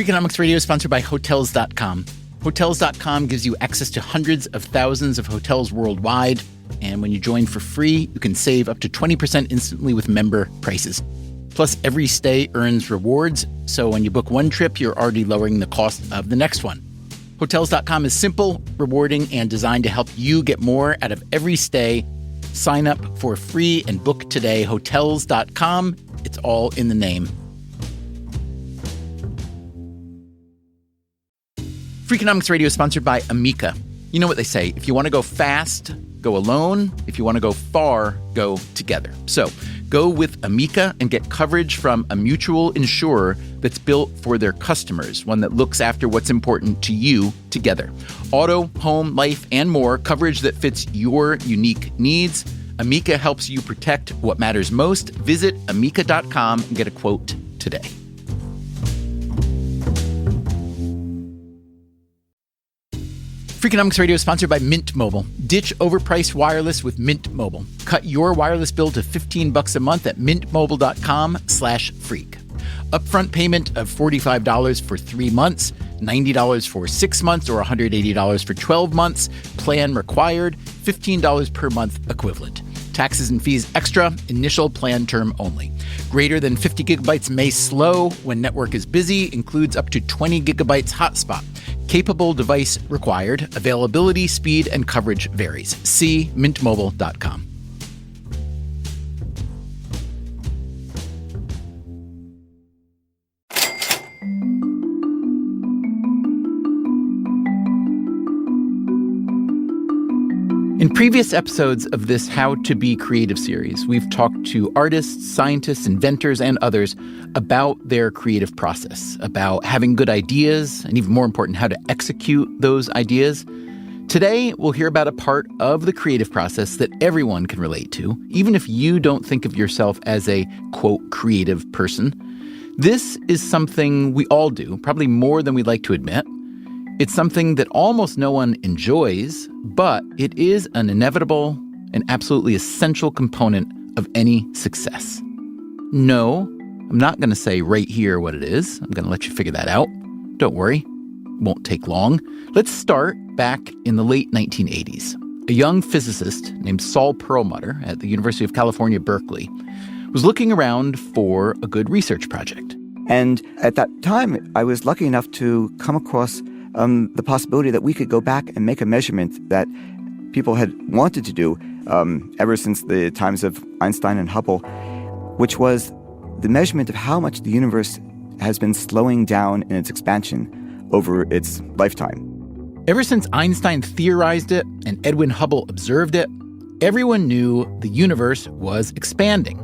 Freakonomics Radio is sponsored by Hotels.com. Hotels.com gives you access to hundreds of thousands of hotels worldwide. And when you join for free, you can save up to 20% instantly with member prices. Plus, every stay earns rewards. So when you book one trip, you're already lowering the cost of the next one. Hotels.com is simple, rewarding, and designed to help you get more out of every stay. Sign up for free and book today. Hotels.com. It's all in the name. Freakonomics Radio is sponsored by Amica. You know what they say, if you want to go fast, go alone. If you want to go far, go together. So go with Amica and get coverage from a mutual insurer that's built for their customers, one that looks after what's important to you together. Auto, home, life, and more, coverage that fits your unique needs. Amica helps you protect what matters most. Visit amica.com and get a quote today. Freakonomics Radio is sponsored by Mint Mobile. Ditch overpriced wireless with Mint Mobile. Cut your wireless bill to $15 a month at mintmobile.com/freak. Upfront payment of $45 for 3 months, $90 for 6 months, or $180 for 12 months. Plan required, $15 per month equivalent. Taxes and fees extra, initial plan term only. Greater than 50 gigabytes may slow when network is busy, includes up to 20 gigabytes hotspot. Capable device required. Availability, speed, and coverage varies. See mintmobile.com. In previous episodes of this How to Be Creative series, we've talked to artists, scientists, inventors, and others about their creative process, about having good ideas, and even more important, how to execute those ideas. Today, we'll hear about a part of the creative process that everyone can relate to, even if you don't think of yourself as a, quote, creative person. This is something we all do, probably more than we'd like to admit. It's something that almost no one enjoys, but it is an inevitable and absolutely essential component of any success. No, I'm not going to say right here what it is. I'm going to let you figure that out. Don't worry, it won't take long. Let's start back in the late 1980s. A young physicist named Saul Perlmutter at the University of California, Berkeley, was looking around for a good research project. And at that time, I was lucky enough to come across the possibility that we could go back and make a measurement that people had wanted to do ever since the times of Einstein and Hubble, which was the measurement of how much the universe has been slowing down in its expansion over its lifetime. Ever since Einstein theorized it and Edwin Hubble observed it, everyone knew the universe was expanding.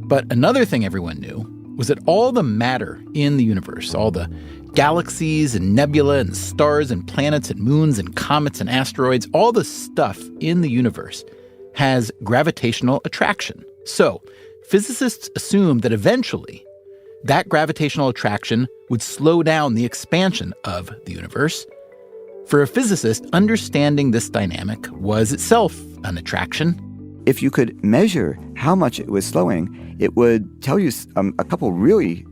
But another thing everyone knew was that all the matter in the universe, all the galaxies and nebula and stars and planets and moons and comets and asteroids, all the stuff in the universe has gravitational attraction. So physicists assumed that eventually that gravitational attraction would slow down the expansion of the universe. For a physicist, understanding this dynamic was itself an attraction. If you could measure how much it was slowing, it would tell you a couple really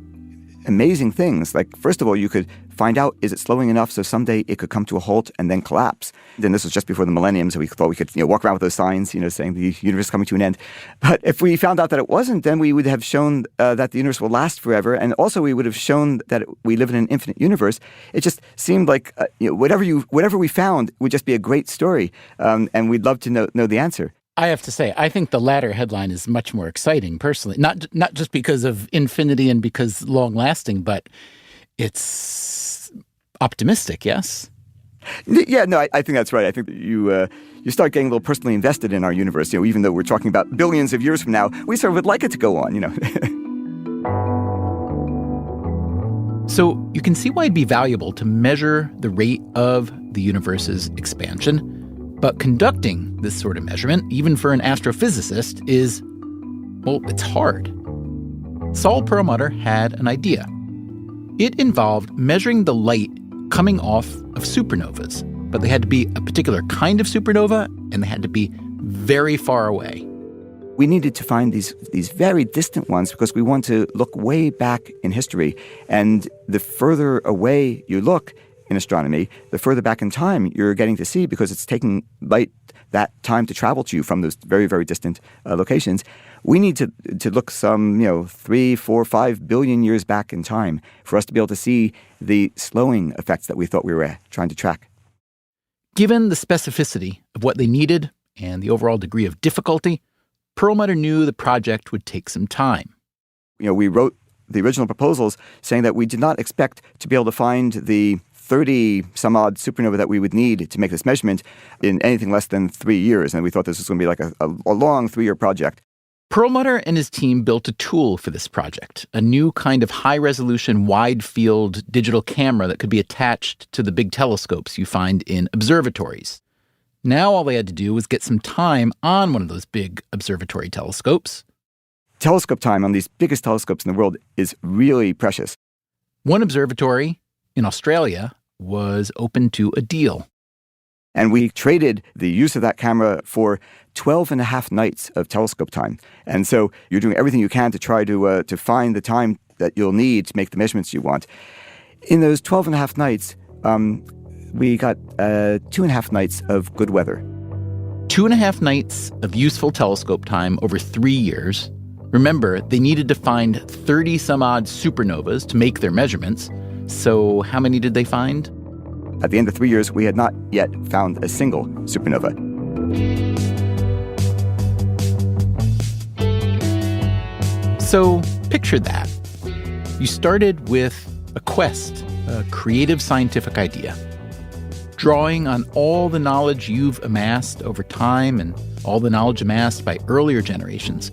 amazing things. Like, first of all, you could find out, is it slowing enough so someday it could come to a halt and then collapse? Then this was just before the millennium, so we thought we could walk around with those signs, saying the universe is coming to an end. But if we found out that it wasn't, then we would have shown that the universe will last forever, and also we would have shown that we live in an infinite universe. It just seemed like whatever we found would just be a great story, and we'd love to know the answer. I have to say, I think the latter headline is much more exciting, personally. Not just because of infinity and because long-lasting, but it's optimistic, yes? Yeah, no, I think that's right. I think that you start getting a little personally invested in our universe. Even though we're talking about billions of years from now, we sort of would like it to go on, So you can see why it'd be valuable to measure the rate of the universe's expansion. But conducting this sort of measurement, even for an astrophysicist, it's hard. Saul Perlmutter had an idea. It involved measuring the light coming off of supernovas, but they had to be a particular kind of supernova, and they had to be very far away. We needed to find these very distant ones because we want to look way back in history. And the further away you look in astronomy, the further back in time you're getting to see, because it's taking light that time to travel to you from those very, very distant locations. We need to look some 3, 4, 5 billion years back in time for us to be able to see the slowing effects that we thought we were trying to track. Given the specificity of what they needed and the overall degree of difficulty, Perlmutter knew the project would take some time. We wrote the original proposals saying that we did not expect to be able to find the 30-some-odd supernova that we would need to make this measurement in anything less than 3 years. And we thought this was going to be like a long 3-year project. Perlmutter and his team built a tool for this project, a new kind of high-resolution, wide-field digital camera that could be attached to the big telescopes you find in observatories. Now all they had to do was get some time on one of those big observatory telescopes. Telescope time on these biggest telescopes in the world is really precious. One observatory in Australia was open to a deal. And we traded the use of that camera for 12 and a half nights of telescope time. And so you're doing everything you can to try to find the time that you'll need to make the measurements you want. In those 12 and a half nights, we got 2.5 nights of good weather. 2.5 nights of useful telescope time over 3 years. Remember, they needed to find 30-some-odd supernovas to make their measurements. So how many did they find? At the end of 3 years, we had not yet found a single supernova. So picture that. You started with a quest, a creative scientific idea. Drawing on all the knowledge you've amassed over time and all the knowledge amassed by earlier generations,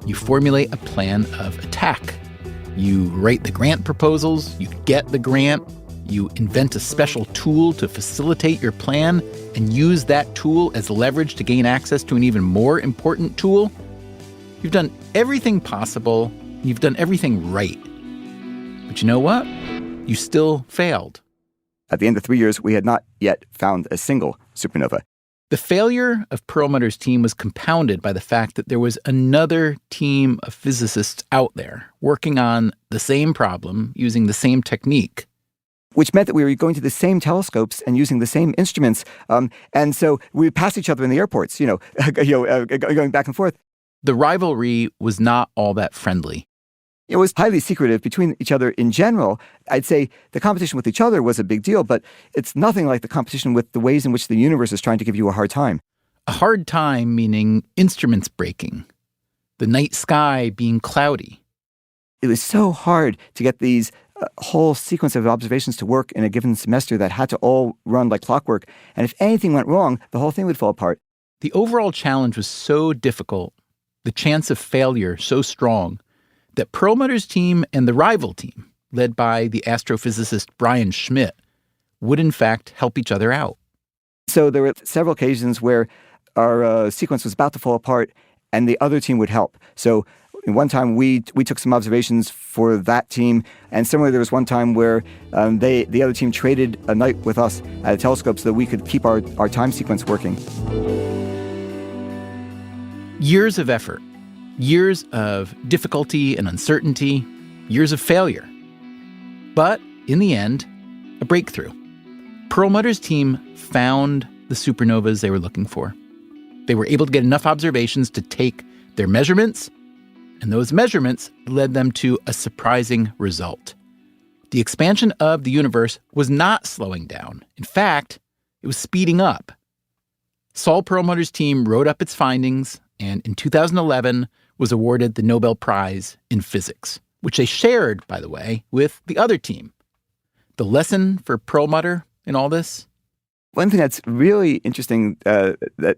you formulate a plan of attack. You write the grant proposals, you get the grant, you invent a special tool to facilitate your plan and use that tool as leverage to gain access to an even more important tool. You've done everything possible, you've done everything right. But you know what? You still failed. At the end of 3 years, we had not yet found a single supernova. The failure of Perlmutter's team was compounded by the fact that there was another team of physicists out there working on the same problem using the same technique. Which meant that we were going to the same telescopes and using the same instruments. And so we would pass each other in the airports, going back and forth. The rivalry was not all that friendly. It was highly secretive between each other in general. I'd say the competition with each other was a big deal, but it's nothing like the competition with the ways in which the universe is trying to give you a hard time. A hard time meaning instruments breaking, the night sky being cloudy. It was so hard to get these whole sequence of observations to work in a given semester that had to all run like clockwork. And if anything went wrong, the whole thing would fall apart. The overall challenge was so difficult, the chance of failure so strong, that Perlmutter's team and the rival team, led by the astrophysicist Brian Schmidt, would in fact help each other out. So there were several occasions where our sequence was about to fall apart and the other team would help. So one time we took some observations for that team, and similarly there was one time where the other team traded a night with us at a telescope so that we could keep our time sequence working. Years of effort. Years of difficulty and uncertainty, years of failure. But in the end, a breakthrough. Perlmutter's team found the supernovas they were looking for. They were able to get enough observations to take their measurements, and those measurements led them to a surprising result. The expansion of the universe was not slowing down. In fact, it was speeding up. Saul Perlmutter's team wrote up its findings, and in 2011 was awarded the Nobel Prize in Physics, which they shared, by the way, with the other team. The lesson for Perlmutter in all this? One thing that's really interesting that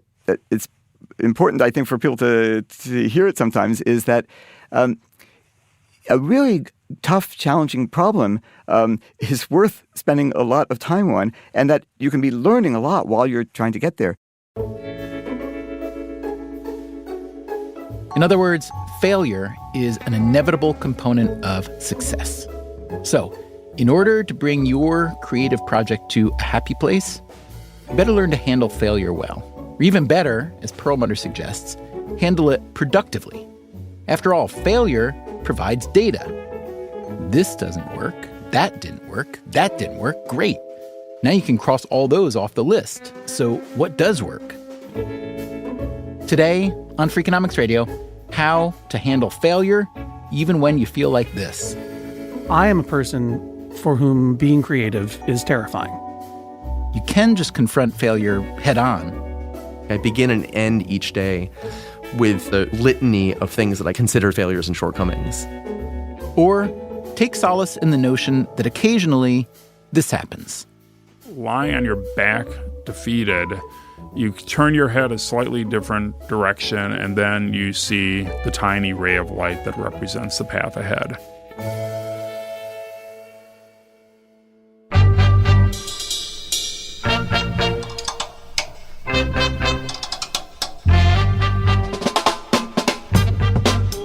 it's important, I think, for people to hear it sometimes is that a really tough, challenging problem is worth spending a lot of time on, and that you can be learning a lot while you're trying to get there. In other words, failure is an inevitable component of success. So, in order to bring your creative project to a happy place, you better learn to handle failure well. Or even better, as Perlmutter suggests, handle it productively. After all, failure provides data. This doesn't work. That didn't work. That didn't work. Great. Now you can cross all those off the list. So what does work? Today on Freakonomics Radio, how to handle failure even when you feel like this. I am a person for whom being creative is terrifying. You can just confront failure head on. I begin and end each day with a litany of things that I consider failures and shortcomings. Or take solace in the notion that occasionally this happens. Lie on your back, defeated. You turn your head a slightly different direction, and then you see the tiny ray of light that represents the path ahead.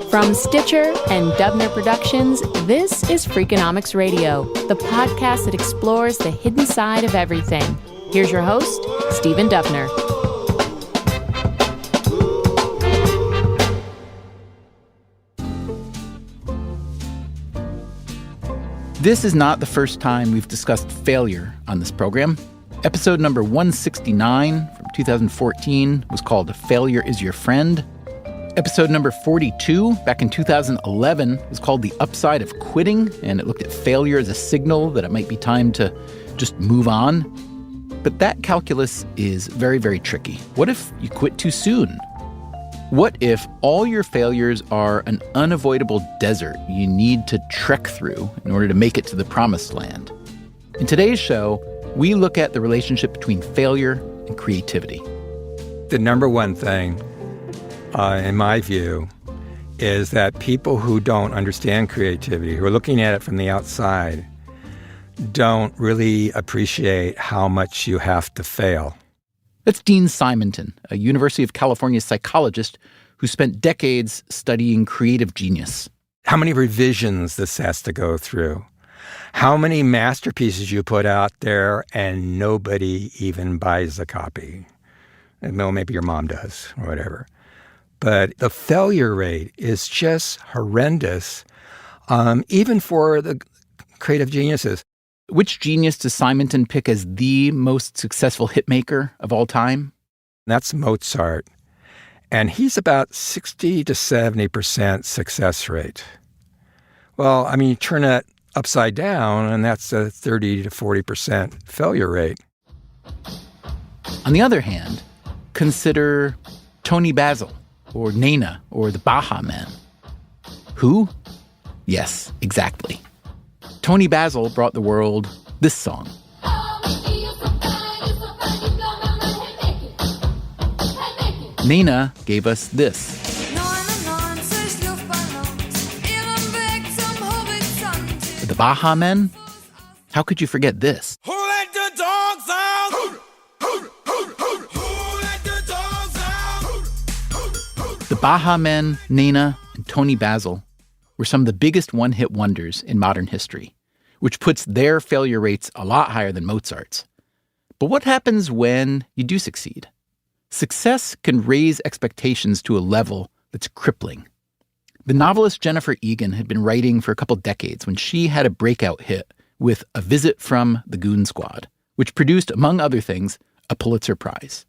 From Stitcher and Dubner Productions, this is Freakonomics Radio, the podcast that explores the hidden side of everything. Here's your host, Stephen Dubner. This is not the first time we've discussed failure on this program. Episode number 169 from 2014 was called Failure is Your Friend. Episode number 42, back in 2011, was called The Upside of Quitting, and it looked at failure as a signal that it might be time to just move on. But that calculus is very, very tricky. What if you quit too soon? What if all your failures are an unavoidable desert you need to trek through in order to make it to the promised land? In today's show, we look at the relationship between failure and creativity. The number one thing, in my view, is that people who don't understand creativity, who are looking at it from the outside, don't really appreciate how much you have to fail. That's Dean Simonton, a University of California psychologist who spent decades studying creative genius. How many revisions this has to go through? How many masterpieces you put out there and nobody even buys a copy? Well, maybe your mom does or whatever. But the failure rate is just horrendous, even for the creative geniuses. Which genius does Simonton pick as the most successful hitmaker of all time? That's Mozart. And he's about 60 to 70% success rate. Well, I mean, you turn that upside down, and that's a 30 to 40% failure rate. On the other hand, consider Tony Basil, or Nena, or the Baha Men. Who? Yes, exactly. Tony Basil brought the world this song. Nena gave us this. The Baha Men? How could you forget this? Who let the dogs out? Who let the dogs out? The Baha Men, Nena, and Tony Basil were some of the biggest one-hit wonders in modern history, which puts their failure rates a lot higher than Mozart's. But what happens when you do succeed? Success can raise expectations to a level that's crippling. The novelist Jennifer Egan had been writing for a couple decades when she had a breakout hit with A Visit from the Goon Squad, which produced, among other things, a Pulitzer Prize.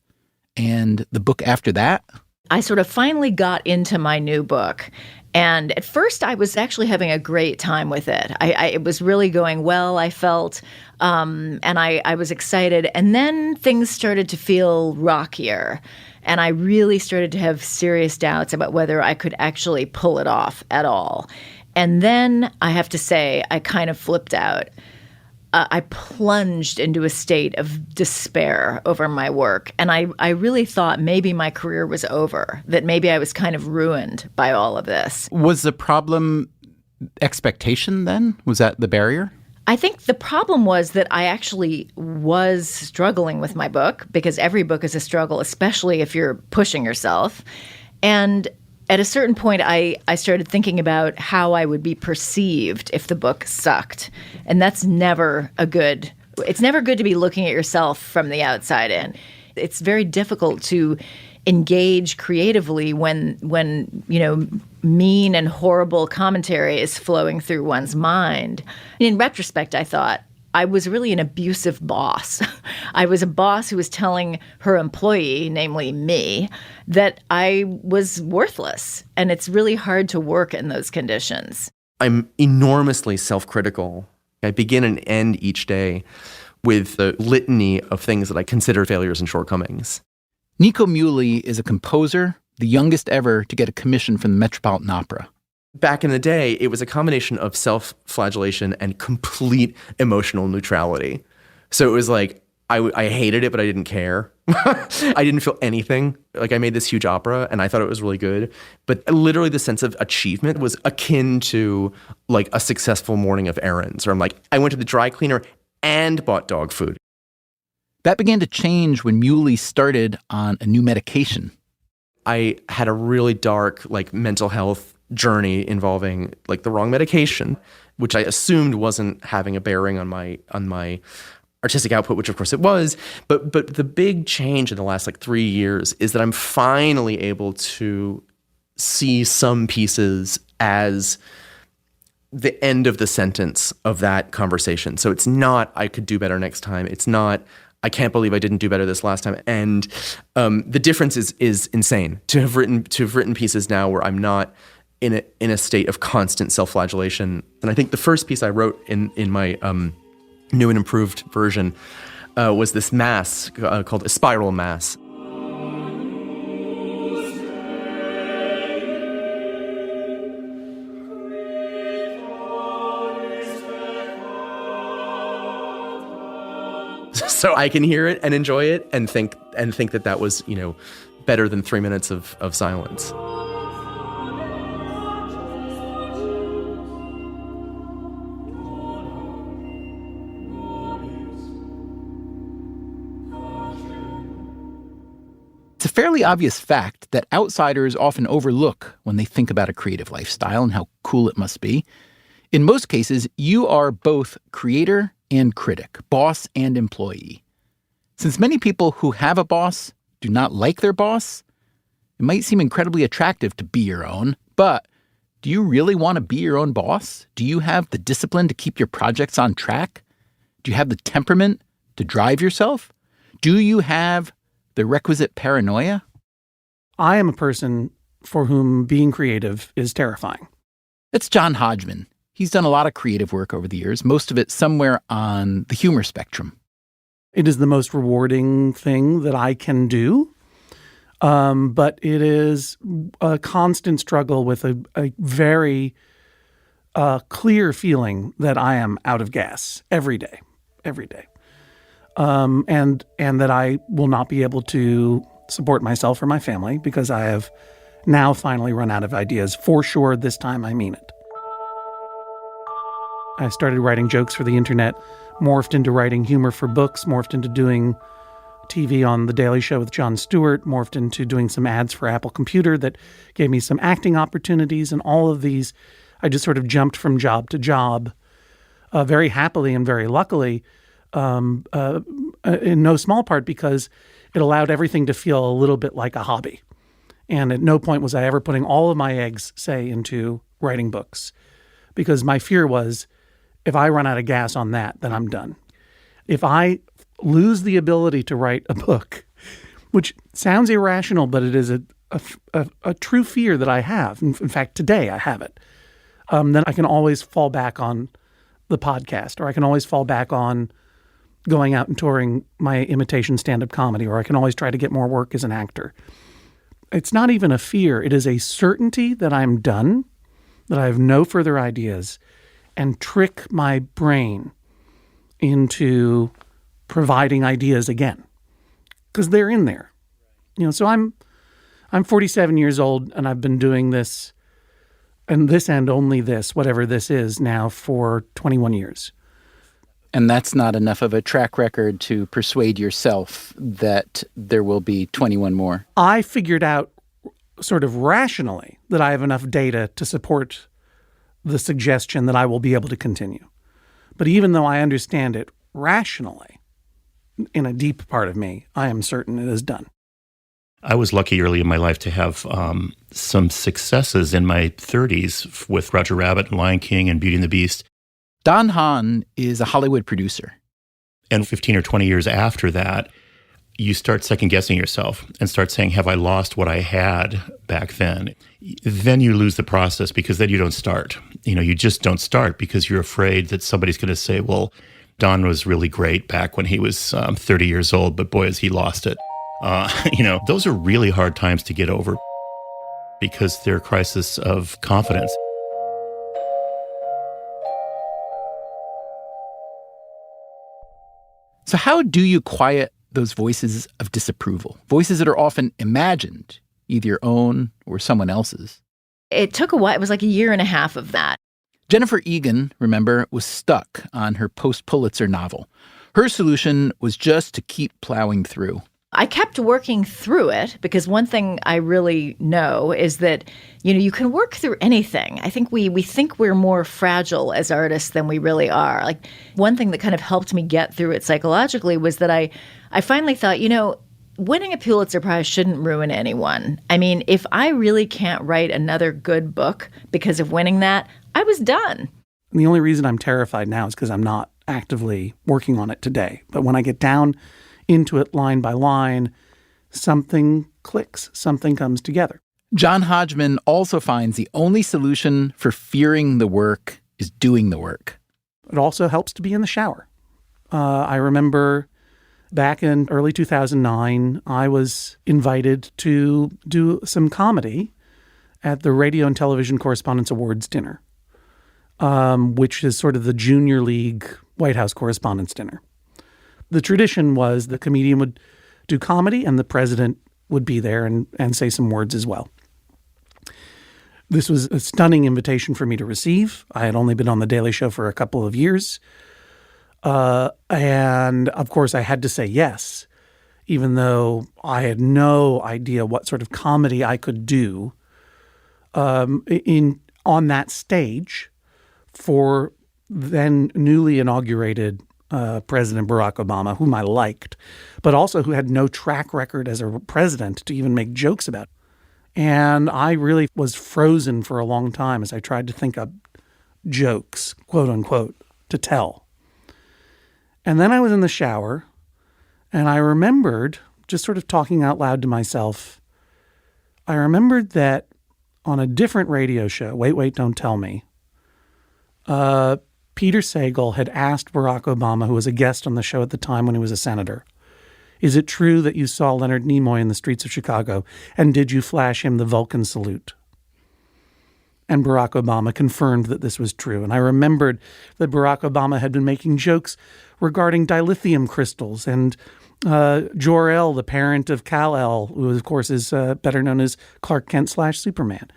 And the book after that? I sort of finally got into my new book. And at first, I was actually having a great time with it. It was really going well, I felt, and I was excited. And then things started to feel rockier. And I really started to have serious doubts about whether I could actually pull it off at all. And then, I have to say, I kind of flipped out. I plunged into a state of despair over my work. And I really thought maybe my career was over, that maybe I was kind of ruined by all of this. Was the problem expectation then? Was that the barrier? I think the problem was that I actually was struggling with my book, because every book is a struggle, especially if you're pushing yourself. And at a certain point, I started thinking about how I would be perceived if the book sucked. And that's never it's never good to be looking at yourself from the outside in. It's very difficult to engage creatively when mean and horrible commentary is flowing through one's mind. In retrospect, I thought I was really an abusive boss. I was a boss who was telling her employee, namely me, that I was worthless. And it's really hard to work in those conditions. I'm enormously self-critical. I begin and end each day with a litany of things that I consider failures and shortcomings. Nico Muhly is a composer, the youngest ever to get a commission from the Metropolitan Opera. Back in the day, it was a combination of self-flagellation and complete emotional neutrality. So it was like, I hated it, but I didn't care. I didn't feel anything. Like, I made this huge opera, and I thought it was really good. But literally the sense of achievement was akin to, like, a successful morning of errands. Or I'm like, I went to the dry cleaner and bought dog food. That began to change when Muhly started on a new medication. I had a really dark, mental health journey involving, the wrong medication, which I assumed wasn't having a bearing on my artistic output, which of course it was. But the big change in the last 3 years is that I'm finally able to see some pieces as the end of the sentence of that conversation. So it's not, I could do better next time. It's not, I can't believe I didn't do better this last time. And the difference is insane. To have written pieces now where I'm not in a state of constant self-flagellation. And I think the first piece I wrote in my new and improved version was this mass called a spiral mass. So I can hear it and enjoy it and think that was, better than 3 minutes of silence. It's a fairly obvious fact that outsiders often overlook when they think about a creative lifestyle and how cool it must be. In most cases, you are both creator and critic, boss and employee. Since many people who have a boss do not like their boss, it might seem incredibly attractive to be your own, but do you really want to be your own boss? Do you have the discipline to keep your projects on track? Do you have the temperament to drive yourself? Do you have the requisite paranoia? I am a person for whom being creative is terrifying. It's John Hodgman. He's done a lot of creative work over the years, most of it somewhere on the humor spectrum. It is the most rewarding thing that I can do, but it is a constant struggle with a very clear feeling that I am out of gas every day. And that I will not be able to support myself or my family because I have now finally run out of ideas. For sure, this time I mean it. I started writing jokes for the internet, morphed into writing humor for books, morphed into doing TV on The Daily Show with Jon Stewart, morphed into doing some ads for Apple Computer that gave me some acting opportunities. And all of these, I just sort of jumped from job to job very happily and very luckily, in no small part because it allowed everything to feel a little bit like a hobby. And at no point was I ever putting all of my eggs, say, into writing books. Because my fear was, if I run out of gas on that, then I'm done. If I lose the ability to write a book, which sounds irrational, but it is a true fear that I have. In fact, today I have it. Then I can always fall back on the podcast, or I can always fall back on going out and touring my imitation stand-up comedy, or I can always try to get more work as an actor. It's not even a fear. It is a certainty that I'm done, that I have no further ideas, and trick my brain into providing ideas again, because they're in there. So I'm 47 years old, and I've been doing this, and this and only this, whatever this is now, for 21 years. And that's not enough of a track record to persuade yourself that there will be 21 more. I figured out sort of rationally that I have enough data to support the suggestion that I will be able to continue. But even though I understand it rationally, in a deep part of me, I am certain it is done. I was lucky early in my life to have some successes in my 30s with Roger Rabbit and Lion King and Beauty and the Beast. Don Hahn is a Hollywood producer. And 15 or 20 years after that, you start second-guessing yourself and start saying, have I lost what I had back then? Then you lose the process because then you don't start. You just don't start because you're afraid that somebody's going to say, well, Don was really great back when he was 30 years old, but boy, has he lost it. Those are really hard times to get over because they're a crisis of confidence. So how do you quiet those voices of disapproval? Voices that are often imagined, either your own or someone else's. It took a while. It was like a year and a half of that. Jennifer Egan, remember, was stuck on her post-Pulitzer novel. Her solution was just to keep plowing through. I kept working through it because one thing I really know is that, you can work through anything. I think we think we're more fragile as artists than we really are. Like, one thing that kind of helped me get through it psychologically was that I finally thought, winning a Pulitzer Prize shouldn't ruin anyone. I mean, if I really can't write another good book because of winning that, I was done. And the only reason I'm terrified now is because I'm not actively working on it today. But when I get down into it line by line, something clicks, something comes together. John Hodgman also finds the only solution for fearing the work is doing the work. It also helps to be in the shower. I remember back in early 2009, I was invited to do some comedy at the Radio and Television Correspondents Awards dinner, which is sort of the Junior League White House Correspondents' dinner. The tradition was the comedian would do comedy and the president would be there and say some words as well. This was a stunning invitation for me to receive. I had only been on The Daily Show for a couple of years. And of course I had to say yes, even though I had no idea what sort of comedy I could do on that stage for then newly inaugurated President Barack Obama, whom I liked, but also who had no track record as a president to even make jokes about. And I really was frozen for a long time as I tried to think up jokes, quote unquote, to tell. And then I was in the shower and I remembered, just sort of talking out loud to myself, I remembered that on a different radio show, Wait, Don't Tell Me, Peter Sagal had asked Barack Obama, who was a guest on the show at the time when he was a senator, is it true that you saw Leonard Nimoy in the streets of Chicago, and did you flash him the Vulcan salute? And Barack Obama confirmed that this was true. And I remembered that Barack Obama had been making jokes regarding dilithium crystals and Jor-El, the parent of Kal-El, who of course is better known as Clark Kent / Superman.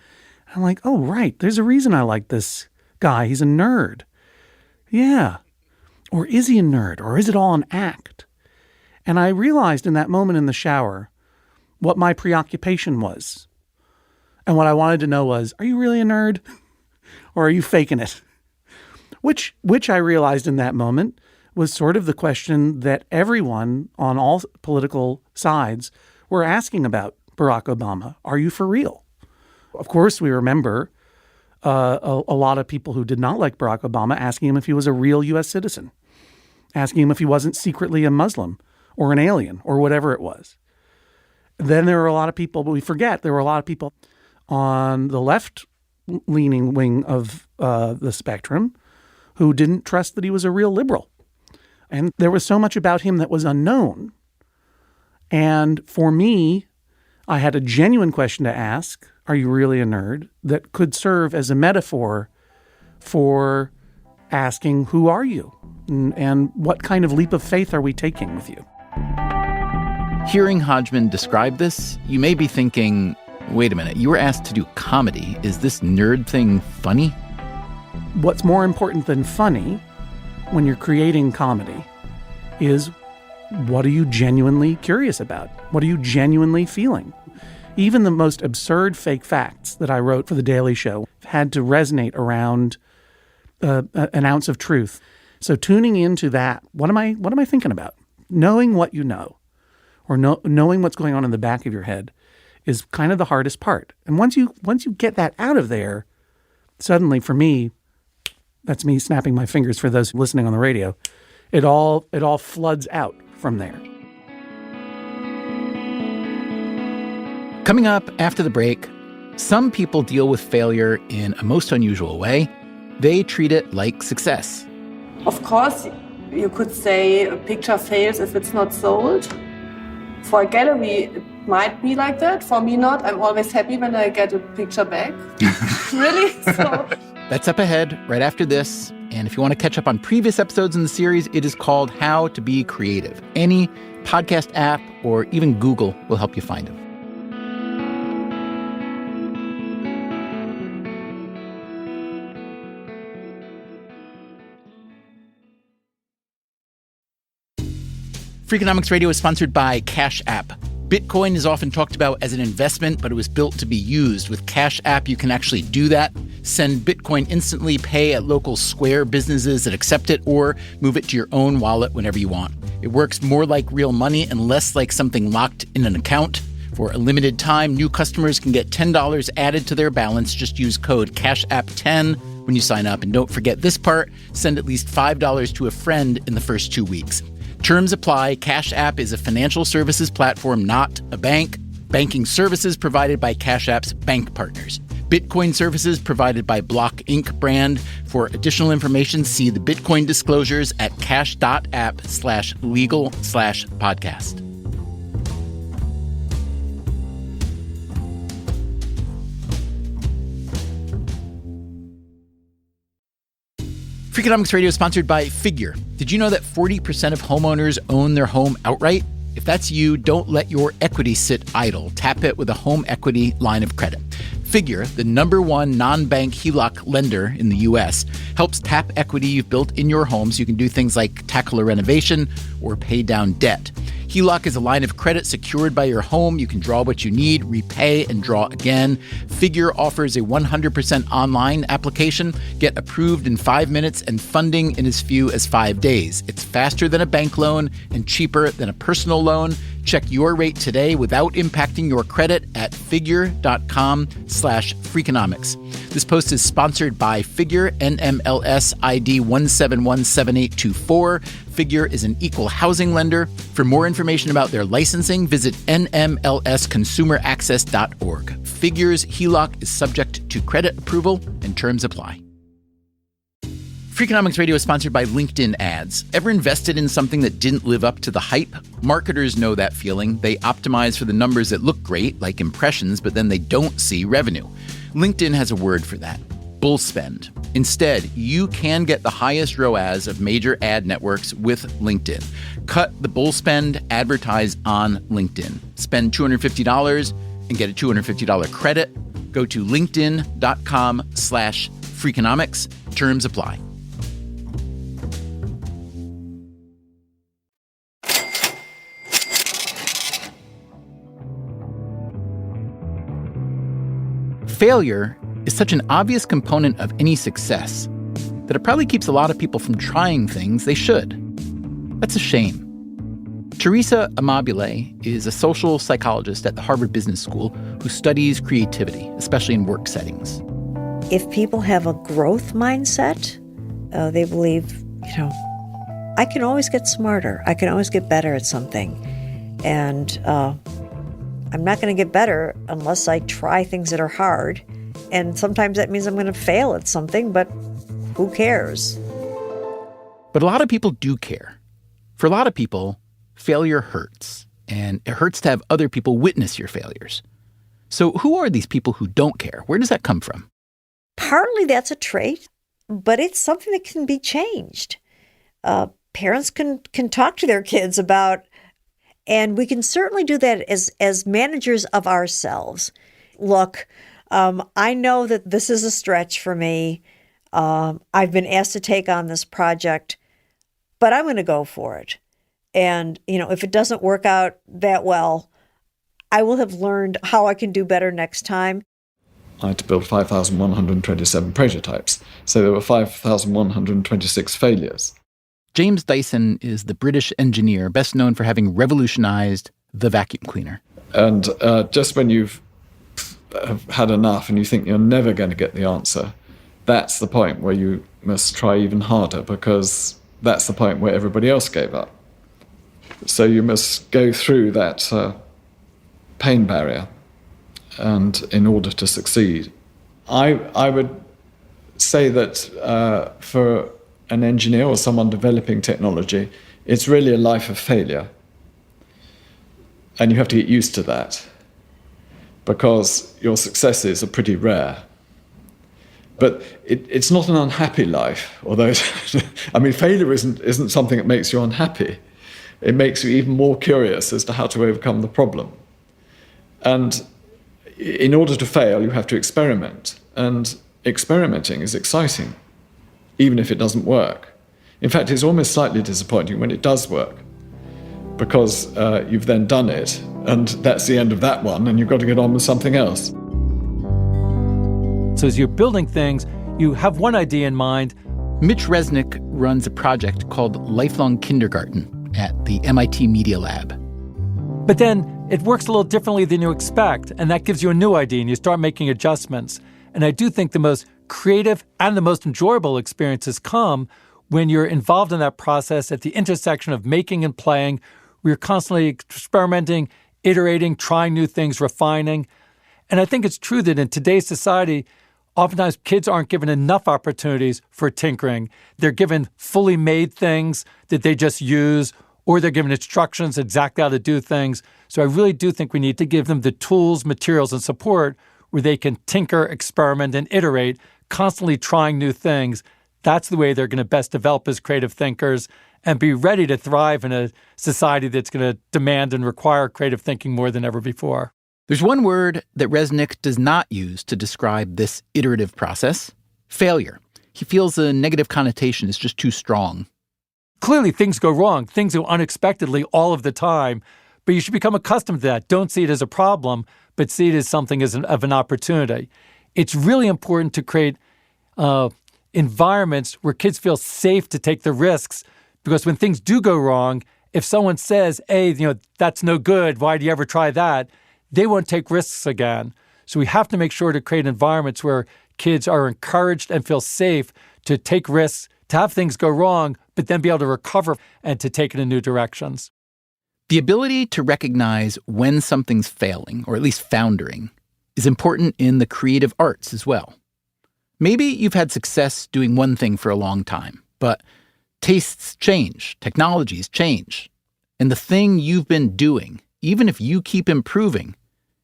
I'm like, oh, right, there's a reason I like this guy. He's a nerd. Yeah. Or is he a nerd? Or is it all an act? And I realized in that moment in the shower what my preoccupation was. And what I wanted to know was, are you really a nerd? Or are you faking it? Which I realized in that moment was sort of the question that everyone on all political sides were asking about Barack Obama. Are you for real? Of course, we remember a lot of people who did not like Barack Obama asking him if he was a real U.S. citizen, asking him if he wasn't secretly a Muslim or an alien or whatever it was. Then there were a lot of people, but we forget there were a lot of people on the left-leaning wing of the spectrum who didn't trust that he was a real liberal. And there was so much about him that was unknown. And for me, I had a genuine question to ask, are you really a nerd, that could serve as a metaphor for asking, who are you? And what kind of leap of faith are we taking with you? Hearing Hodgman describe this, you may be thinking, wait a minute, you were asked to do comedy. Is this nerd thing funny? What's more important than funny when you're creating comedy is, what are you genuinely curious about? What are you genuinely feeling? Even the most absurd fake facts that I wrote for The Daily Show had to resonate around an ounce of truth. So tuning into that, what am I thinking about? Knowing what you know, or knowing what's going on in the back of your head, is kind of the hardest part. And once you get that out of there, suddenly for me, that's me snapping my fingers for those listening on the radio, it all floods out from there. Coming up after the break, some people deal with failure in a most unusual way. They treat it like success. Of course, you could say a picture fails if it's not sold. For a gallery, it might be like that. For me, not. I'm always happy when I get a picture back. Really? So. That's up ahead right after this. And if you want to catch up on previous episodes in the series, it is called How to Be Creative. Any podcast app or even Google will help you find them. Freakonomics Radio is sponsored by Cash App. Bitcoin is often talked about as an investment, but it was built to be used. With Cash App, you can actually do that. Send Bitcoin instantly, pay at local Square businesses that accept it, or move it to your own wallet whenever you want. It works more like real money and less like something locked in an account. For a limited time, new customers can get $10 added to their balance. Just use code CASHAPP10 when you sign up. And don't forget this part, send at least $5 to a friend in the first 2 weeks. Terms apply. Cash App is a financial services platform, not a bank. Banking services provided by Cash App's bank partners. Bitcoin services provided by Block Inc. brand. For additional information, see the Bitcoin disclosures at cash.app/legal/podcast. Freakonomics Radio is sponsored by Figure. Did you know that 40% of homeowners own their home outright? If that's you, don't let your equity sit idle. Tap it with a home equity line of credit. Figure, the #1 non-bank HELOC lender in the U.S., helps tap equity you've built in your home so you can do things like tackle a renovation or pay down debt. HELOC is a line of credit secured by your home. You can draw what you need, repay, and draw again. Figure offers a 100% online application. Get approved in 5 minutes and funding in as few as 5 days. It's faster than a bank loan and cheaper than a personal loan. Check your rate today without impacting your credit at figure.com/freakonomics. This post is sponsored by Figure, NMLS ID 1717824. Figure is an equal housing lender. For more information about their licensing, visit nmlsconsumeraccess.org. Figure's HELOC is subject to credit approval and terms apply. Freakonomics Radio is sponsored by LinkedIn Ads. Ever invested in something that didn't live up to the hype? Marketers know that feeling. They optimize for the numbers that look great, like impressions, but then they don't see revenue. LinkedIn has a word for that: bull spend. Instead, you can get the highest ROAS of major ad networks with LinkedIn. Cut the bull spend, advertise on LinkedIn. Spend $250 and get a $250 credit. Go to linkedin.com/Freakonomics. Terms apply. Failure is such an obvious component of any success that it probably keeps a lot of people from trying things they should. That's a shame. Teresa Amabile is a social psychologist at the Harvard Business School who studies creativity, especially in work settings. If people have a growth mindset, they believe, I can always get smarter. I can always get better at something. And I'm not going to get better unless I try things that are hard. And sometimes that means I'm going to fail at something, but who cares? But a lot of people do care. For a lot of people, failure hurts. And it hurts to have other people witness your failures. So who are these people who don't care? Where does that come from? Partly that's a trait, but it's something that can be changed. Parents can talk to their kids about, and we can certainly do that as managers of ourselves. Look, I know that this is a stretch for me. I've been asked to take on this project, but I'm going to go for it. And, if it doesn't work out that well, I will have learned how I can do better next time. I had to build 5,127 prototypes, so there were 5,126 failures. James Dyson is the British engineer best known for having revolutionized the vacuum cleaner. And just when you've had enough and you think you're never going to get the answer, that's the point where you must try even harder, because that's the point where everybody else gave up. So you must go through that pain barrier, and in order to succeed. I would say that for an engineer or someone developing technology, it's really a life of failure. And you have to get used to that, because your successes are pretty rare. But it's not an unhappy life, although, I mean, failure isn't something that makes you unhappy. It makes you even more curious as to how to overcome the problem. And in order to fail, you have to experiment. And experimenting is exciting, even if it doesn't work. In fact, it's almost slightly disappointing when it does work, because you've then done it, and that's the end of that one, and you've got to get on with something else. So as you're building things, you have one idea in mind. Mitch Resnick runs a project called Lifelong Kindergarten at the MIT Media Lab. But then it works a little differently than you expect, and that gives you a new idea, and you start making adjustments. And I do think the most creative and the most enjoyable experiences come when you're involved in that process at the intersection of making and playing, where you're constantly experimenting, iterating, trying new things, refining. And I think it's true that in today's society, oftentimes kids aren't given enough opportunities for tinkering. They're given fully made things that they just use, or they're given instructions exactly how to do things. So I really do think we need to give them the tools, materials, and support where they can tinker, experiment, and iterate, constantly trying new things. That's the way they're going to best develop as creative thinkers and be ready to thrive in a society that's going to demand and require creative thinking more than ever before. There's one word that Resnick does not use to describe this iterative process: failure. He feels a negative connotation is just too strong. Clearly, things go wrong. Things go unexpectedly all of the time, but you should become accustomed to that. Don't see it as a problem, but see it as something of an opportunity. It's really important to create environments where kids feel safe to take the risks, because when things do go wrong, if someone says, hey, that's no good, why do you ever try that? They won't take risks again. So we have to make sure to create environments where kids are encouraged and feel safe to take risks, to have things go wrong, but then be able to recover and to take it in new directions. The ability to recognize when something's failing, or at least foundering, is important in the creative arts as well. Maybe you've had success doing one thing for a long time, but tastes change, technologies change, and the thing you've been doing, even if you keep improving,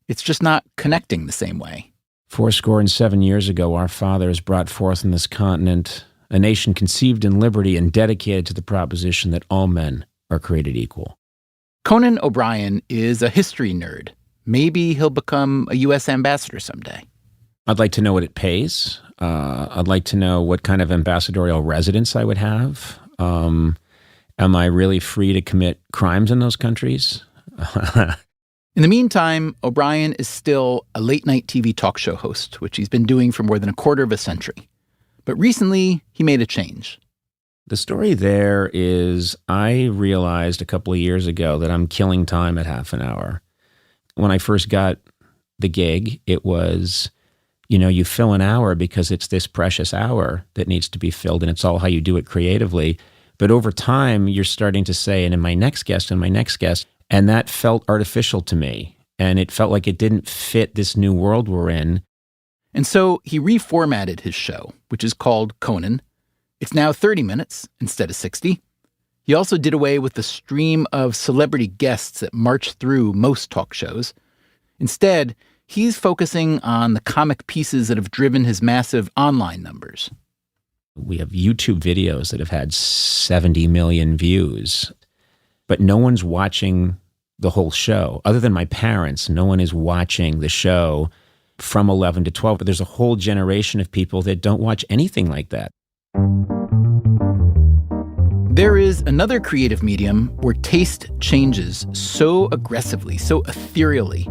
it's just not connecting the same way. 77 years ago, our fathers brought forth on this continent a nation conceived in liberty and dedicated to the proposition that all men are created equal. Conan O'Brien is a history nerd. Maybe he'll become a U.S. ambassador someday. I'd like to know what it pays. I'd like to know what kind of ambassadorial residence I would have. Am I really free to commit crimes in those countries? In the meantime, O'Brien is still a late-night TV talk show host, which he's been doing for more than a quarter of a century. But recently, he made a change. The story there is I realized a couple of years ago that I'm killing time at half an hour. When I first got the gig, it was, you fill an hour because it's this precious hour that needs to be filled, and it's all how you do it creatively. But over time, you're starting to say, and in my next guest, and that felt artificial to me. And it felt like it didn't fit this new world we're in. And so he reformatted his show, which is called Conan. It's now 30 minutes instead of 60. He also did away with the stream of celebrity guests that march through most talk shows. Instead, he's focusing on the comic pieces that have driven his massive online numbers. We have YouTube videos that have had 70 million views, but no one's watching the whole show. Other than my parents, no one is watching the show from 11 to 12. But there's a whole generation of people that don't watch anything like that. There is another creative medium where taste changes so aggressively, so ethereally,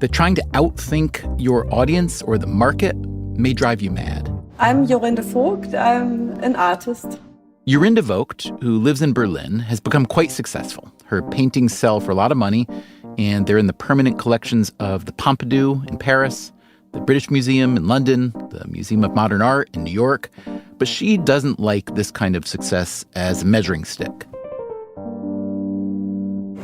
that trying to outthink your audience or the market may drive you mad. I'm Jorinde Vogt. I'm an artist. Jorinde Vogt, who lives in Berlin, has become quite successful. Her paintings sell for a lot of money, and they're in the permanent collections of the Pompidou in Paris, the British Museum in London, the Museum of Modern Art in New York. But she doesn't like this kind of success as a measuring stick.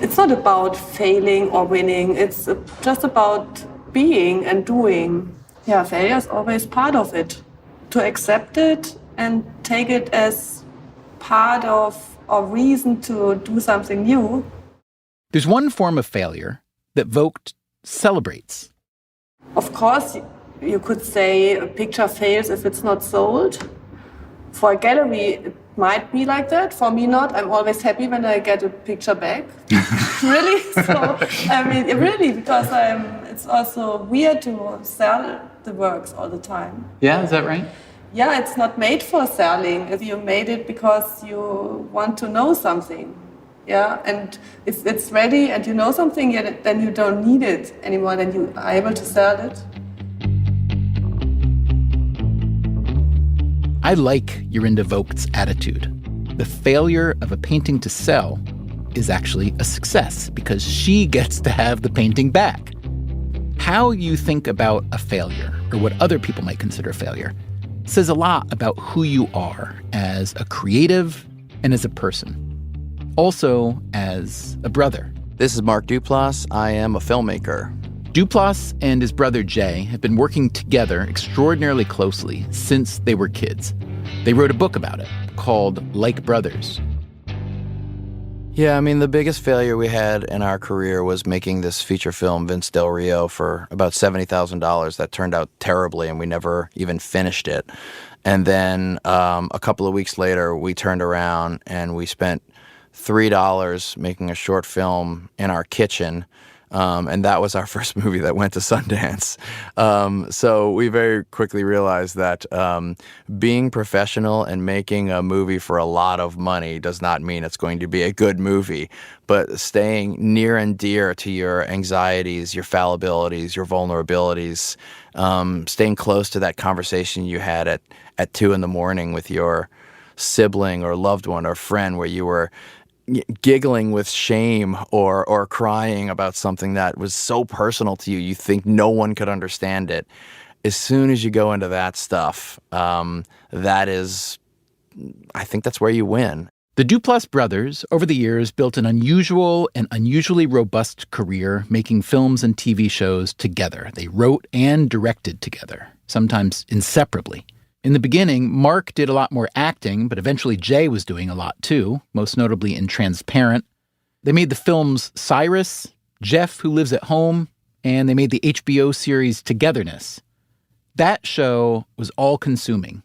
It's not about failing or winning. It's just about being and doing. Yeah, failure is always part of it. To accept it and take it as part of a reason to do something new. There's one form of failure that Vogt celebrates. Of course, you could say a picture fails if it's not sold. For a gallery, it might be like that. For me, not. I'm always happy when I get a picture back. Really? So, I mean, really, because it's also weird to sell the works all the time. Yeah, is that right? Yeah, it's not made for selling. If you made it because you want to know something. Yeah, and if it's ready and you know something, then you don't need it anymore, then you are able to sell it. I like Jorinda Vogt's attitude. The failure of a painting to sell is actually a success because she gets to have the painting back. How you think about a failure, or what other people might consider a failure, says a lot about who you are as a creative and as a person. Also as a brother. This is Mark Duplass. I am a filmmaker. Duplass and his brother Jay have been working together extraordinarily closely since they were kids. They wrote a book about it called Like Brothers. Yeah, I mean, the biggest failure we had in our career was making this feature film, Vince Del Rio, for about $70,000. That turned out terribly, and we never even finished it. And then a couple of weeks later, we turned around and we spent $3 making a short film in our kitchen. And that was our first movie that went to Sundance. So we very quickly realized that being professional and making a movie for a lot of money does not mean it's going to be a good movie. But staying near and dear to your anxieties, your fallibilities, your vulnerabilities, staying close to that conversation you had at 2 a.m. with your sibling or loved one or friend where you were giggling with shame or crying about something that was so personal to you, you think no one could understand it. As soon as you go into that stuff, I think that's where you win. The Duplass brothers, over the years, built an unusual and unusually robust career making films and TV shows together. They wrote and directed together, sometimes inseparably. In the beginning, Mark did a lot more acting, but eventually Jay was doing a lot too, most notably in Transparent. They made the films Cyrus, Jeff Who Lives at Home, and they made the HBO series Togetherness. That show was all-consuming.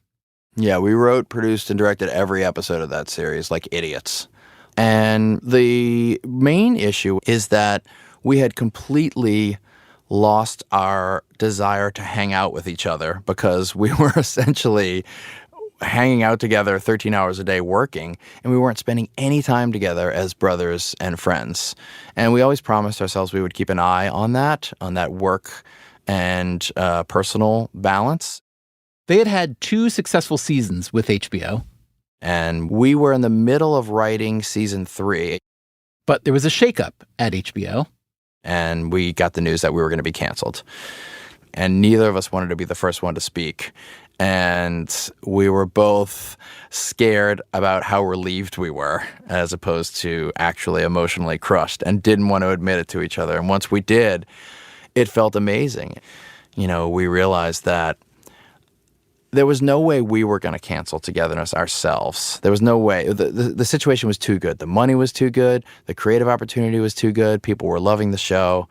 Yeah, we wrote, produced, and directed every episode of that series like idiots. And the main issue is that we had completely lost our desire to hang out with each other because we were essentially hanging out together 13 hours a day working, and we weren't spending any time together as brothers and friends. And we always promised ourselves we would keep an eye on that work and personal balance. They had had 2 successful seasons with HBO. And we were in the middle of writing season 3. But there was a shakeup at HBO. And we got the news that we were going to be canceled. And neither of us wanted to be the first one to speak. And we were both scared about how relieved we were, as opposed to actually emotionally crushed, and didn't want to admit it to each other. And once we did, it felt amazing. You know, we realized that there was no way we were going to cancel Togetherness ourselves. There was no way. The situation was too good. The money was too good. The creative opportunity was too good. People were loving the show.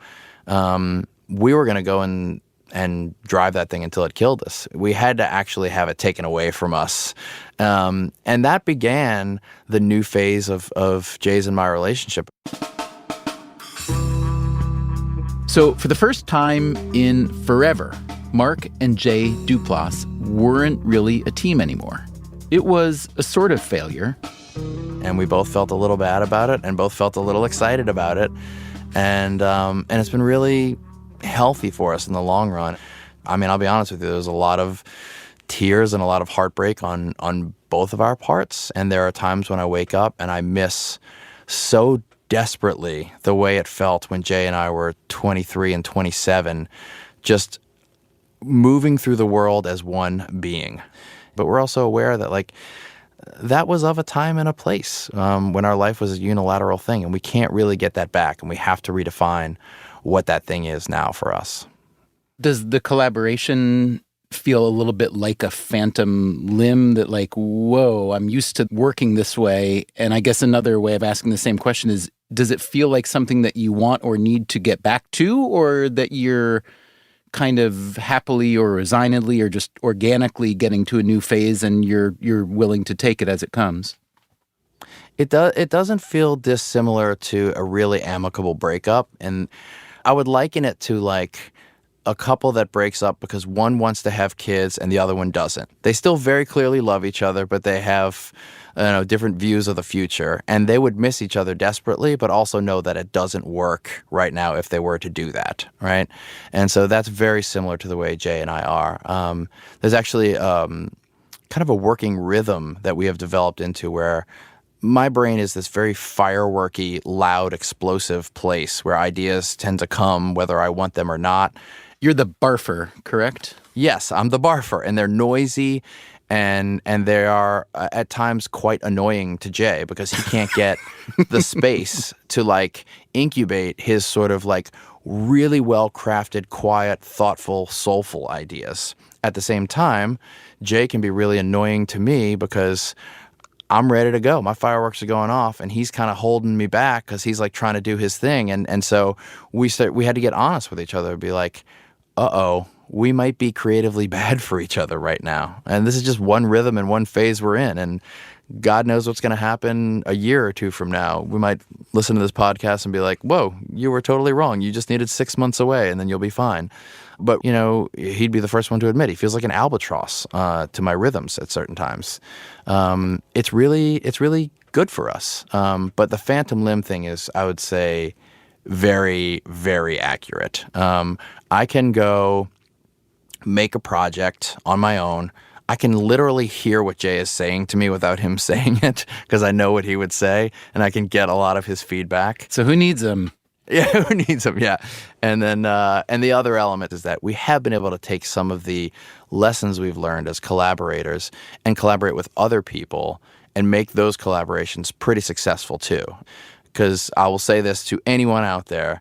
We were going to go and drive that thing until it killed us. We had to actually have it taken away from us. And that began the new phase of Jay's and my relationship. So for the first time in forever, Mark and Jay Duplass weren't really a team anymore. It was a sort of failure. And we both felt a little bad about it and both felt a little excited about it. And it's been really healthy for us in the long run. I mean, I'll be honest with you, there's a lot of tears and a lot of heartbreak on both of our parts. And there are times when I wake up and I miss so desperately the way it felt when Jay and I were 23 and 27, just moving through the world as one being. But we're also aware that, like, that was of a time and a place when our life was a unilateral thing, and we can't really get that back, and we have to redefine what that thing is now for us. Does the collaboration feel a little bit like a phantom limb that, like, whoa, I'm used to working this way? And I guess another way of asking the same question is, does it feel like something that you want or need to get back to, or that you're kind of happily or resignedly or just organically getting to a new phase and you're willing to take it as it comes? It doesn't feel dissimilar to a really amicable breakup, and I would liken it to like a couple that breaks up because one wants to have kids and the other one doesn't. They still very clearly love each other, but they have different views of the future, and they would miss each other desperately, but also know that it doesn't work right now if they were to do that, right? And so that's very similar to the way Jay and I are. There's actually kind of a working rhythm that we have developed into where my brain is this very fireworky, loud, explosive place where ideas tend to come whether I want them or not. You're the barfer, correct? Yes, I'm the barfer, and they're noisy, and they are at times quite annoying to Jay because he can't get the space to like incubate his sort of like really well-crafted, quiet, thoughtful, soulful ideas. At the same time, Jay can be really annoying to me because I'm ready to go. My fireworks are going off, and he's kind of holding me back because he's like trying to do his thing. And so we had to get honest with each other and be like, uh-oh, we might be creatively bad for each other right now. And this is just one rhythm and one phase we're in. And God knows what's going to happen a year or two from now. We might listen to this podcast and be like, whoa, you were totally wrong. You just needed 6 months away, and then you'll be fine. But, you know, he'd be the first one to admit he feels like an albatross to my rhythms at certain times. It's really good for us. But the phantom limb thing is, I would say, very, very accurate. I can go make a project on my own. I can literally hear what Jay is saying to me without him saying it because I know what he would say, and I can get a lot of his feedback. So who needs him? Yeah, who needs them? Yeah. And then and the other element is that we have been able to take some of the lessons we've learned as collaborators and collaborate with other people and make those collaborations pretty successful too. Because I will say this to anyone out there,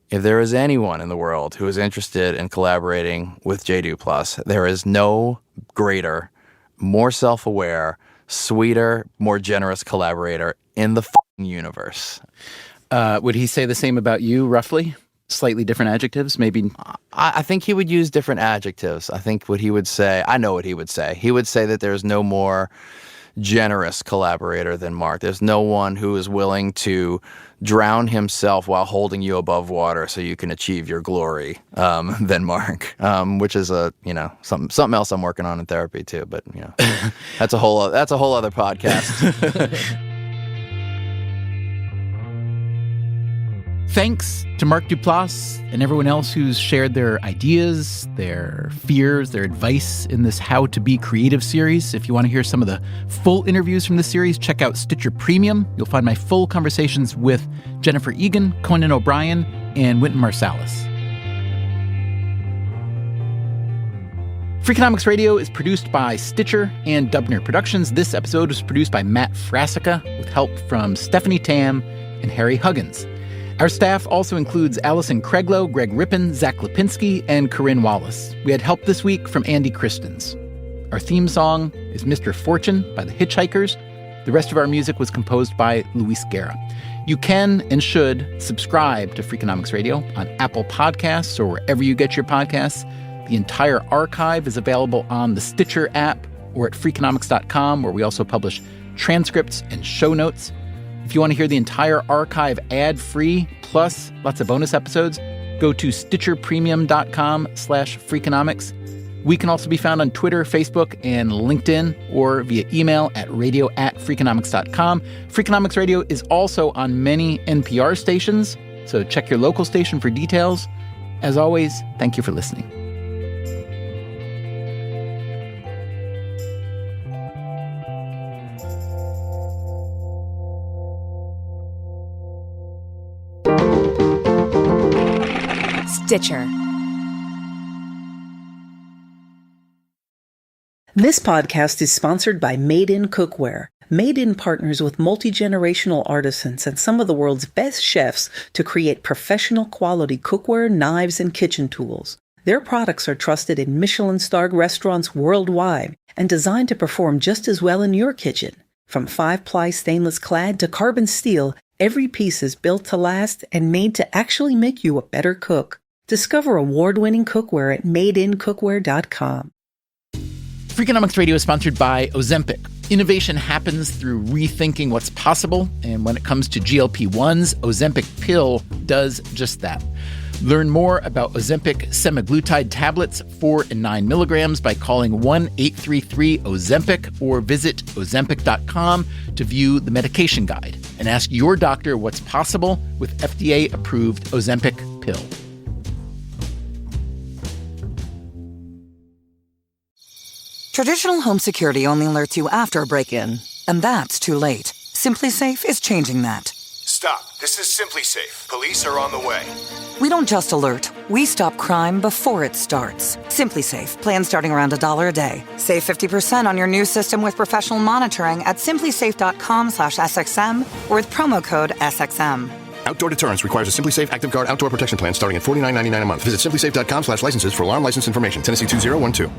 if there is anyone in the world who is interested in collaborating with Jay Duplass, there is no greater, more self-aware, sweeter, more generous collaborator in the universe. Would he say the same about you, roughly? Slightly different adjectives, maybe? I think he would use different adjectives. I think what he would say, I know what he would say. He would say that there's no more generous collaborator than Mark. There's no one who is willing to drown himself while holding you above water so you can achieve your glory than Mark, which is something else I'm working on in therapy too. But that's a whole other podcast. Thanks to Mark Duplass and everyone else who's shared their ideas, their fears, their advice in this How to Be Creative series. If you want to hear some of the full interviews from this series, check out Stitcher Premium. You'll find my full conversations with Jennifer Egan, Conan O'Brien, and Wynton Marsalis. Freakonomics Radio is produced by Stitcher and Dubner Productions. This episode was produced by Matt Frasica with help from Stephanie Tam and Harry Huggins. Our staff also includes Allison Craiglow, Greg Rippin, Zach Lipinski, and Corinne Wallace. We had help this week from Andy Christens. Our theme song is Mr. Fortune by the Hitchhikers. The rest of our music was composed by Luis Guerra. You can and should subscribe to Freakonomics Radio on Apple Podcasts or wherever you get your podcasts. The entire archive is available on the Stitcher app or at Freakonomics.com, where we also publish transcripts and show notes. If you want to hear the entire archive ad-free, plus lots of bonus episodes, go to StitcherPremium.com/Freakonomics. We can also be found on Twitter, Facebook, and LinkedIn, or via email at radio@Freakonomics.com. Freakonomics Radio is also on many NPR stations, so check your local station for details. As always, thank you for listening. Stitcher. This podcast is sponsored by Made In Cookware. Made In partners with multi-generational artisans and some of the world's best chefs to create professional quality cookware, knives, and kitchen tools. Their products are trusted in Michelin-starred restaurants worldwide and designed to perform just as well in your kitchen. From 5-ply stainless clad to carbon steel, every piece is built to last and made to actually make you a better cook. Discover award-winning cookware at madeincookware.com. Freakonomics Radio is sponsored by Ozempic. Innovation happens through rethinking what's possible, and when it comes to GLP-1s, Ozempic Pill does just that. Learn more about Ozempic semaglutide tablets, 4 and 9 milligrams, by calling 1-833-OZEMPIC or visit Ozempic.com to view the medication guide and ask your doctor what's possible with FDA-approved Ozempic Pill. Traditional home security only alerts you after a break-in, and that's too late. SimpliSafe is changing that. Stop. This is Simply Safe. Police are on the way. We don't just alert, we stop crime before it starts. SimpliSafe, plan starting around $1 a day. Save 50% on your new system with professional monitoring at simplisafe.com/SXM or with promo code SXM. Outdoor deterrence requires a SimpliSafe Active Guard outdoor protection plan starting at $49.99 a month. Visit simplisafe.com/licenses for alarm license information. Tennessee 2012.